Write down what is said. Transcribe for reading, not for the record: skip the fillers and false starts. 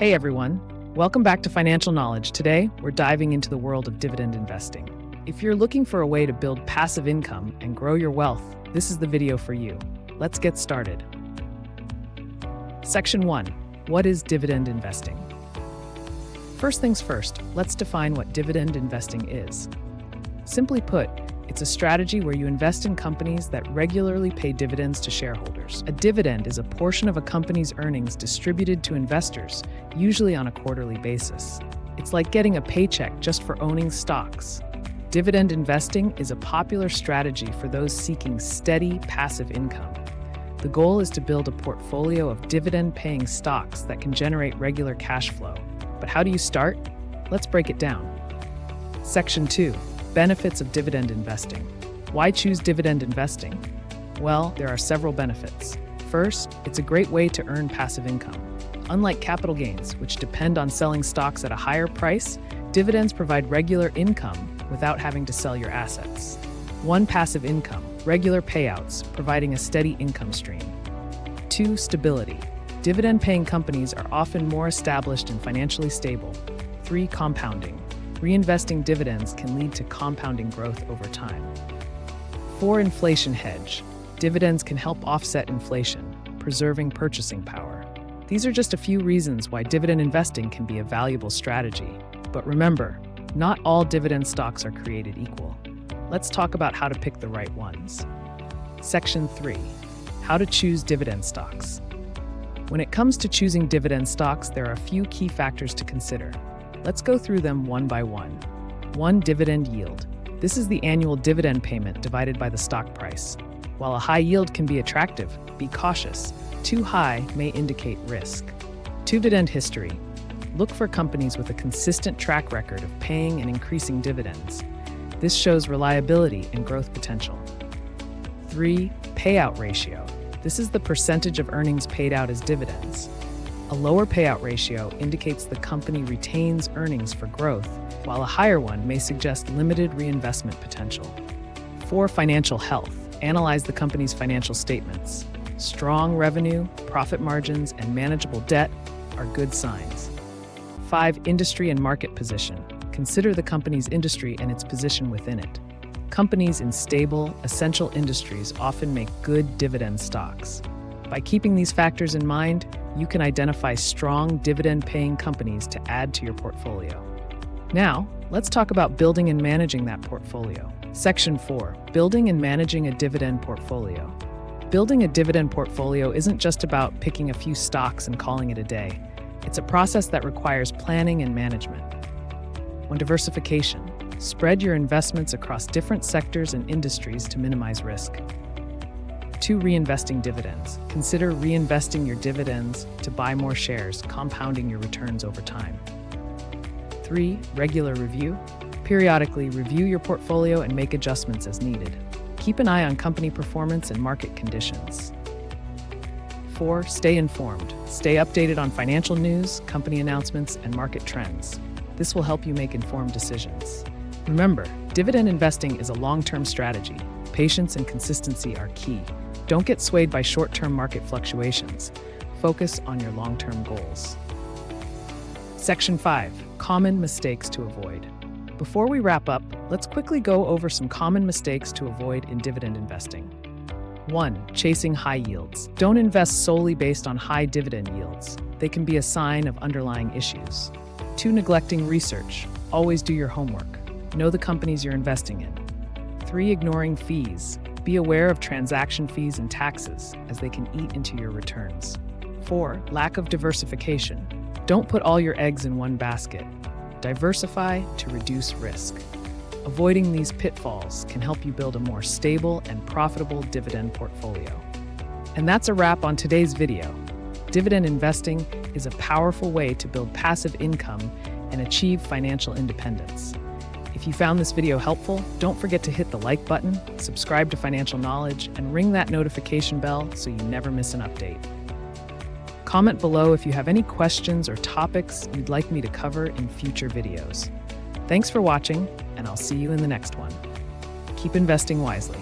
Hey everyone, welcome back to Financial Knowledge. Today, we're diving into the world of dividend investing. If you're looking for a way to build passive income and grow your wealth, this is the video for you. Let's get started. Section 1. What is dividend investing? First things first, let's define what dividend investing is. Simply put, it's a strategy where you invest in companies that regularly pay dividends to shareholders. A dividend is a portion of a company's earnings distributed to investors, usually on a quarterly basis. It's like getting a paycheck just for owning stocks. Dividend investing is a popular strategy for those seeking steady, passive income. The goal is to build a portfolio of dividend-paying stocks that can generate regular cash flow. But how do you start? Let's break it down. Section 2. Benefits of dividend investing. Why choose dividend investing? Well, there are several benefits. First, it's a great way to earn passive income. Unlike capital gains, which depend on selling stocks at a higher price, dividends provide regular income without having to sell your assets. 1. Passive income, regular payouts, providing a steady income stream. 2. Stability. Dividend-paying companies are often more established and financially stable. 3. Compounding. Reinvesting dividends can lead to compounding growth over time. 4. Inflation hedge. Dividends can help offset inflation, preserving purchasing power. These are just a few reasons why dividend investing can be a valuable strategy. But remember, not all dividend stocks are created equal. Let's talk about how to pick the right ones. Section 3. How to choose dividend stocks. When it comes to choosing dividend stocks, there are a few key factors to consider. Let's go through them one by one. 1. Dividend yield. This is the annual dividend payment divided by the stock price. While a high yield can be attractive, be cautious. Too high may indicate risk. 2. Dividend history. Look for companies with a consistent track record of paying and increasing dividends. This shows reliability and growth potential. 3. Payout ratio. This is the percentage of earnings paid out as dividends. A lower payout ratio indicates the company retains earnings for growth, while a higher one may suggest limited reinvestment potential. 4. Financial health. Analyze the company's financial statements. Strong revenue, profit margins, and manageable debt are good signs. 5. Industry and market position. Consider the company's industry and its position within it. Companies in stable, essential industries often make good dividend stocks. By keeping these factors in mind, you can identify strong dividend-paying companies to add to your portfolio. Now, let's talk about building and managing that portfolio. Section 4. Building and managing a dividend portfolio. Building a dividend portfolio isn't just about picking a few stocks and calling it a day. It's a process that requires planning and management. 1. Diversification. Spread your investments across different sectors and industries to minimize risk. 2. Reinvesting dividends. Consider reinvesting your dividends to buy more shares, compounding your returns over time. 3. Regular review. Periodically review your portfolio and make adjustments as needed. Keep an eye on company performance and market conditions. 4. Stay informed. Stay updated on financial news, company announcements, and market trends. This will help you make informed decisions. Remember, dividend investing is a long-term strategy. Patience and consistency are key. Don't get swayed by short-term market fluctuations. Focus on your long-term goals. Section 5. Common mistakes to avoid. Before we wrap up, let's quickly go over some common mistakes to avoid in dividend investing. 1. Chasing high yields. Don't invest solely based on high dividend yields. They can be a sign of underlying issues. 2. Neglecting research. Always do your homework. Know the companies you're investing in. 3. Ignoring fees. Be aware of transaction fees and taxes, as they can eat into your returns. 4. Lack of diversification. Don't put all your eggs in one basket. Diversify to reduce risk. Avoiding these pitfalls can help you build a more stable and profitable dividend portfolio. And that's a wrap on today's video. Dividend investing is a powerful way to build passive income and achieve financial independence. If you found this video helpful, don't forget to hit the like button, subscribe to Financial Knowledge, and ring that notification bell so you never miss an update. Comment below if you have any questions or topics you'd like me to cover in future videos. Thanks for watching, and I'll see you in the next one. Keep investing wisely.